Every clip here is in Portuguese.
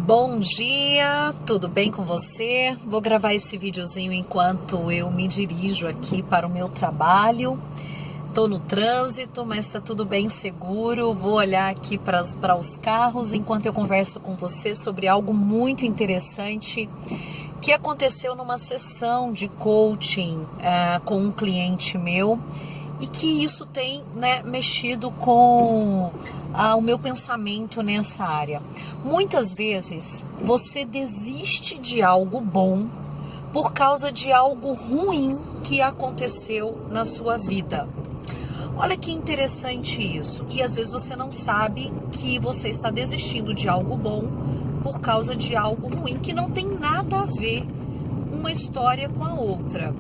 Bom dia, tudo bem com você? Vou gravar esse videozinho enquanto eu me dirijo aqui para o meu trabalho. Tô no trânsito, mas tá tudo bem seguro. Vou olhar aqui para os carros enquanto eu converso com você sobre algo muito interessante que aconteceu numa sessão de coaching com um cliente meu e que isso tem, mexido com o meu pensamento nessa área. Muitas vezes você desiste de algo bom por causa de algo ruim que aconteceu na sua vida. Olha que interessante isso. E às vezes você não sabe que você está desistindo de algo bom por causa de algo ruim que não tem nada a ver uma história com a outra.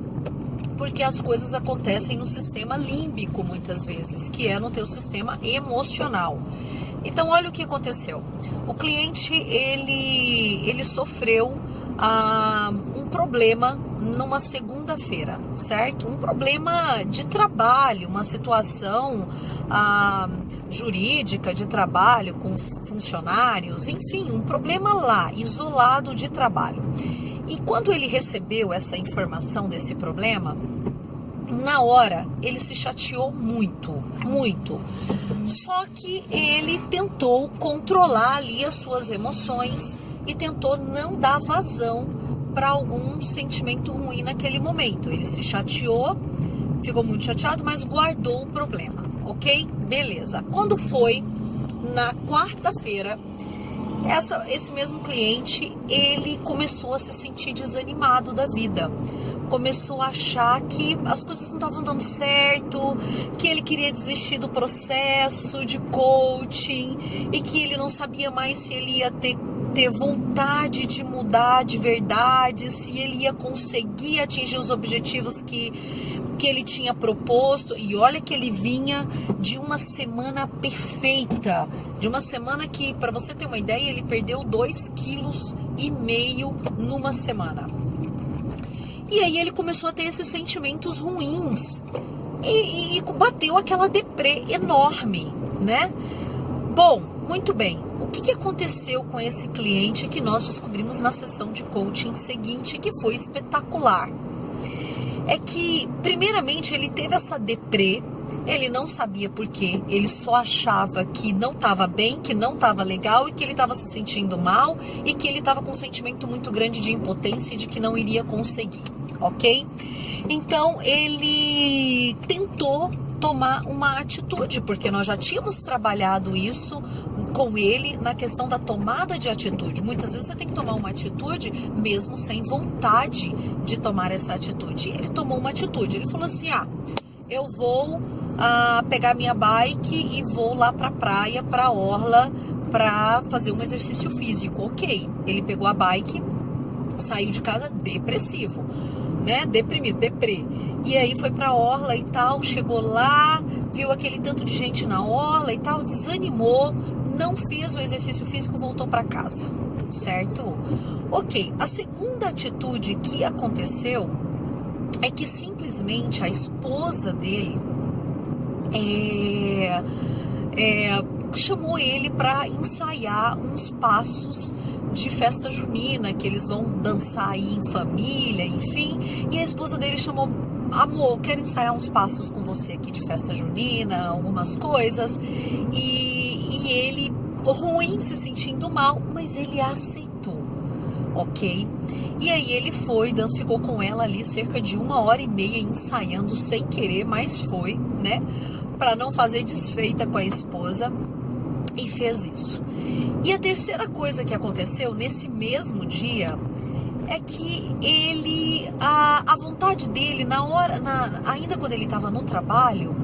Porque as coisas acontecem no sistema límbico muitas vezes, que é no teu sistema emocional. Então olha o que aconteceu. O cliente ele sofreu um problema numa segunda-feira, certo? Um problema de trabalho, uma situação jurídica de trabalho com funcionários, enfim, um problema lá, isolado de trabalho. E quando ele recebeu essa informação desse problema, na hora ele se chateou muito. Só que ele tentou controlar ali as suas emoções e tentou não dar vazão para algum sentimento ruim naquele momento. Ele se chateou, ficou muito chateado, mas guardou o problema, ok? Beleza. Quando foi na quarta-feira, esse mesmo cliente, ele começou a se sentir desanimado da vida. Começou a achar que as coisas não estavam dando certo, que ele queria desistir do processo de coaching e que ele não sabia mais se ele ia ter vontade de mudar de verdade, se ele ia conseguir atingir os objetivos que ele tinha proposto. E olha que ele vinha de uma semana perfeita, de uma semana que, para você ter uma ideia, ele perdeu 2,5 kg numa semana. E aí ele começou a ter esses sentimentos ruins e bateu aquela deprê enorme, né? Bom, muito bem. O que aconteceu com esse cliente que nós descobrimos na sessão de coaching seguinte, que foi espetacular? É que, primeiramente, ele teve essa deprê, ele não sabia por quê, ele só achava que não estava bem, que não estava legal e que ele estava se sentindo mal e que ele estava com um sentimento muito grande de impotência e de que não iria conseguir, ok? Então, ele tentou tomar uma atitude, porque nós já tínhamos trabalhado isso com ele na questão da tomada de atitude. Muitas vezes você tem que tomar uma atitude mesmo sem vontade de tomar essa atitude. E ele tomou uma atitude, ele falou assim, eu vou pegar minha bike e vou lá pra praia, pra orla, pra fazer um exercício físico. Ok, ele pegou a bike, saiu de casa depressivo, né, deprimido, deprê. E aí foi pra orla e tal, chegou lá, viu aquele tanto de gente na orla e tal, desanimou, não fez o exercício físico, voltou pra casa, certo? Ok, a segunda atitude que aconteceu é que simplesmente a esposa dele chamou ele para ensaiar uns passos de festa junina, que eles vão dançar aí em família, enfim. E a esposa dele chamou, amor, quero ensaiar uns passos com você aqui de festa junina, algumas coisas. E ele, ruim, se sentindo mal, mas ele aceitou, ok? E aí ele foi, ficou com ela ali cerca de 1h30 ensaiando sem querer, mas foi, né? Para não fazer desfeita com a esposa, e fez isso. E a terceira coisa que aconteceu nesse mesmo dia é que ele, a vontade dele, ainda quando ele estava no trabalho,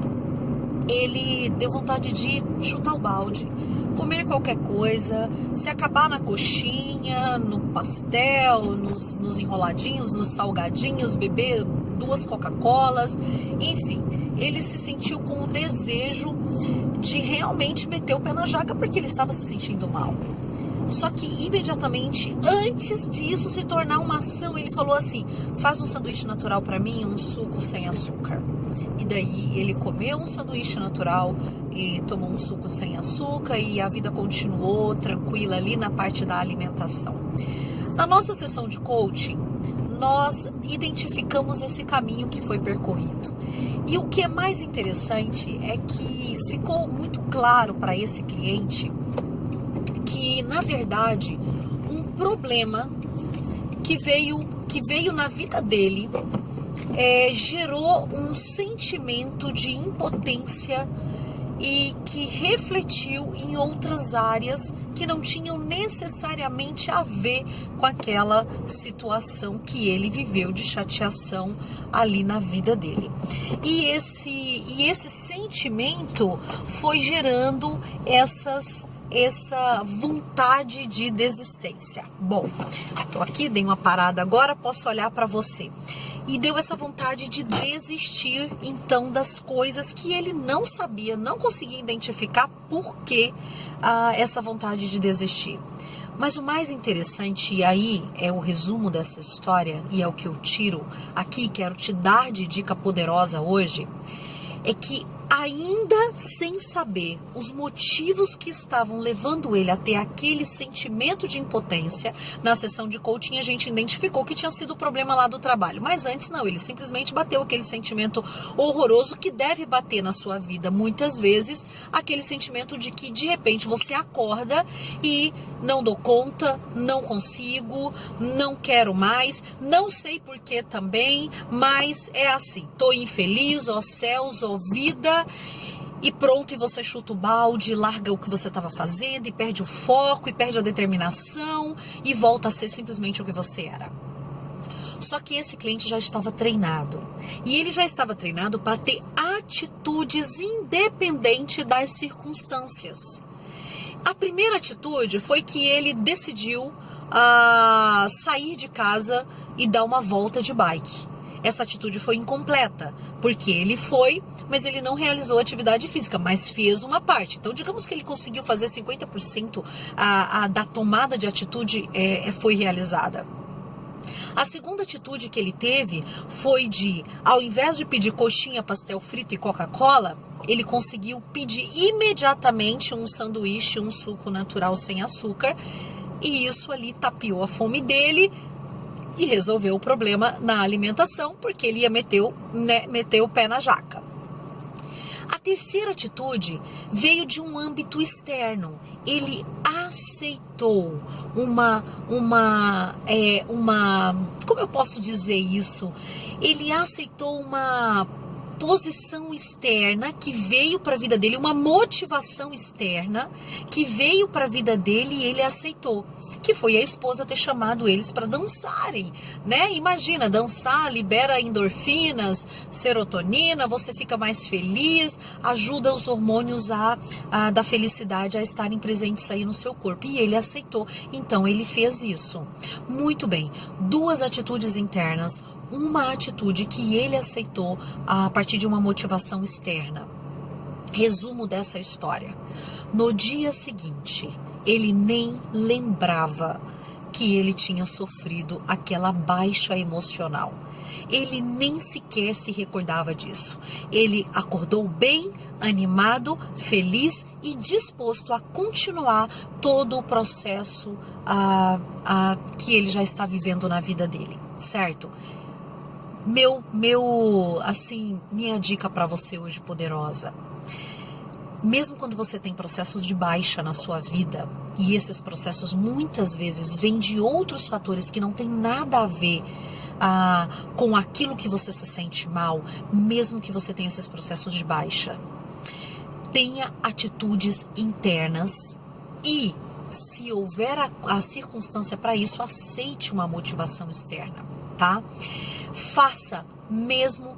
ele deu vontade de chutar o balde, comer qualquer coisa, se acabar na coxinha, no pastel, nos enroladinhos, nos salgadinhos, beber 2 Coca-Colas, enfim, ele se sentiu com o desejo de realmente meter o pé na jaca porque ele estava se sentindo mal. Só que imediatamente, antes disso se tornar uma ação, ele falou assim, faz um sanduíche natural para mim, um suco sem açúcar. E daí ele comeu um sanduíche natural e tomou um suco sem açúcar e a vida continuou tranquila ali na parte da alimentação. Na nossa sessão de coaching, nós identificamos esse caminho que foi percorrido. E o que é mais interessante é que ficou muito claro para esse cliente que, na verdade, um problema que veio na vida dele gerou um sentimento de impotência e que refletiu em outras áreas que não tinham necessariamente a ver com aquela situação que ele viveu de chateação ali na vida dele. E esse sentimento foi gerando essa vontade de desistência. Bom, tô aqui, dei uma parada agora, posso olhar para você. E deu essa vontade de desistir, então, das coisas que ele não sabia, não conseguia identificar por que essa vontade de desistir. Mas o mais interessante, e aí é o resumo dessa história, e é o que eu tiro aqui, quero te dar de dica poderosa hoje, é que ainda sem saber os motivos que estavam levando ele a ter aquele sentimento de impotência, na sessão de coaching a gente identificou que tinha sido o problema lá do trabalho. Mas antes não, ele simplesmente bateu aquele sentimento horroroso que deve bater na sua vida muitas vezes, aquele sentimento de que de repente você acorda e não dou conta, não consigo, não quero mais, não sei porquê também, mas é assim, tô infeliz, ó céus, ó vida. E pronto, e você chuta o balde, larga o que você estava fazendo e perde o foco, e perde a determinação e volta a ser simplesmente o que você era. Só que esse cliente já estava treinado. E ele já estava treinado para ter atitudes independente das circunstâncias. A primeira atitude foi que ele decidiu sair de casa e dar uma volta de bike. Essa atitude foi incompleta, porque ele foi, mas ele não realizou atividade física, mas fez uma parte. Então, digamos que ele conseguiu fazer 50% da tomada de atitude foi realizada. A segunda atitude que ele teve foi de, ao invés de pedir coxinha, pastel frito e Coca-Cola, ele conseguiu pedir imediatamente um sanduíche, um suco natural sem açúcar, e isso ali tapiou a fome dele, e resolveu o problema na alimentação, porque ele ia meter o pé na jaca. A terceira atitude veio de um âmbito externo. Ele aceitou como eu posso dizer isso? Ele aceitou uma posição externa que veio para a vida dele, uma motivação externa que veio para a vida dele e ele aceitou, que foi a esposa ter chamado eles para dançarem, né? Imagina, dançar libera endorfinas, serotonina, você fica mais feliz, ajuda os hormônios da felicidade a estarem presentes aí no seu corpo, e ele aceitou, então ele fez isso. Muito bem, duas atitudes internas, uma atitude que ele aceitou a partir de uma motivação externa. Resumo dessa história. No dia seguinte, ele nem lembrava que ele tinha sofrido aquela baixa emocional. Ele nem sequer se recordava disso. Ele acordou bem, animado, feliz e disposto a continuar todo o processo que ele já está vivendo na vida dele, certo? Minha dica para você hoje poderosa. Mesmo quando você tem processos de baixa na sua vida, e esses processos muitas vezes vêm de outros fatores que não tem nada a ver com aquilo que você se sente mal, mesmo que você tenha esses processos de baixa, tenha atitudes internas e, se houver a circunstância para isso, aceite uma motivação externa, tá? Faça mesmo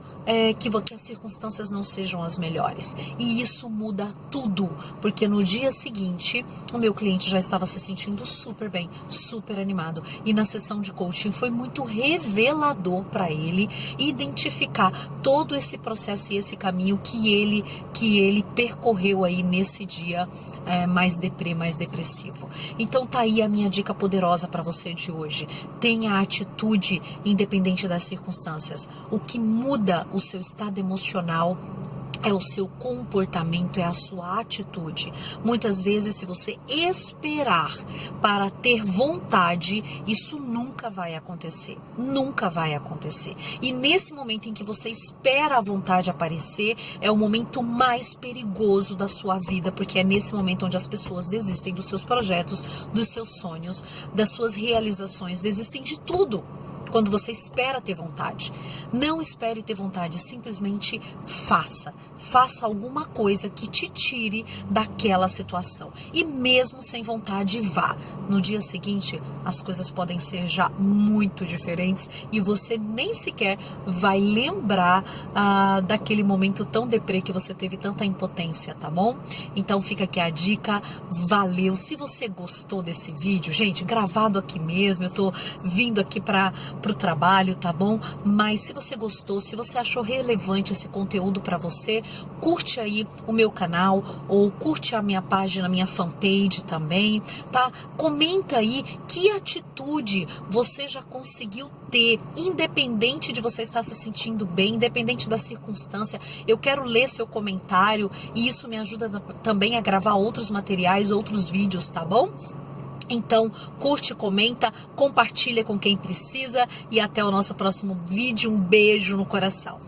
que as circunstâncias não sejam as melhores. E isso muda tudo, porque no dia seguinte, o meu cliente já estava se sentindo super bem, super animado. E na sessão de coaching foi muito revelador para ele identificar todo esse processo e esse caminho que ele percorreu aí nesse dia mais deprê, mais depressivo. Então tá aí a minha dica poderosa para você de hoje. Tenha atitude independente das circunstâncias. O que muda o seu estado emocional é o seu comportamento, é a sua atitude. Muitas vezes, se você esperar para ter vontade, isso nunca vai acontecer. Nunca vai acontecer. E nesse momento em que você espera a vontade aparecer, é o momento mais perigoso da sua vida, porque é nesse momento onde as pessoas desistem dos seus projetos, dos seus sonhos, das suas realizações, desistem de tudo. Quando você espera ter vontade. Não espere ter vontade, simplesmente faça. Faça alguma coisa que te tire daquela situação. E mesmo sem vontade, vá. No dia seguinte, as coisas podem ser já muito diferentes e você nem sequer vai lembrar daquele momento tão deprê que você teve tanta impotência, tá bom? Então fica aqui a dica, valeu. Se você gostou desse vídeo, gente, gravado aqui mesmo, eu tô vindo aqui pro trabalho, tá bom? Mas se você gostou, se você achou relevante esse conteúdo para você, curte aí o meu canal ou curte a minha página, minha fanpage também, tá? Comenta aí que atitude você já conseguiu ter, independente de você estar se sentindo bem, independente da circunstância. Eu quero ler seu comentário e isso me ajuda também a gravar outros materiais, outros vídeos, tá bom? Então, curte, comenta, compartilha com quem precisa e até o nosso próximo vídeo. Um beijo no coração.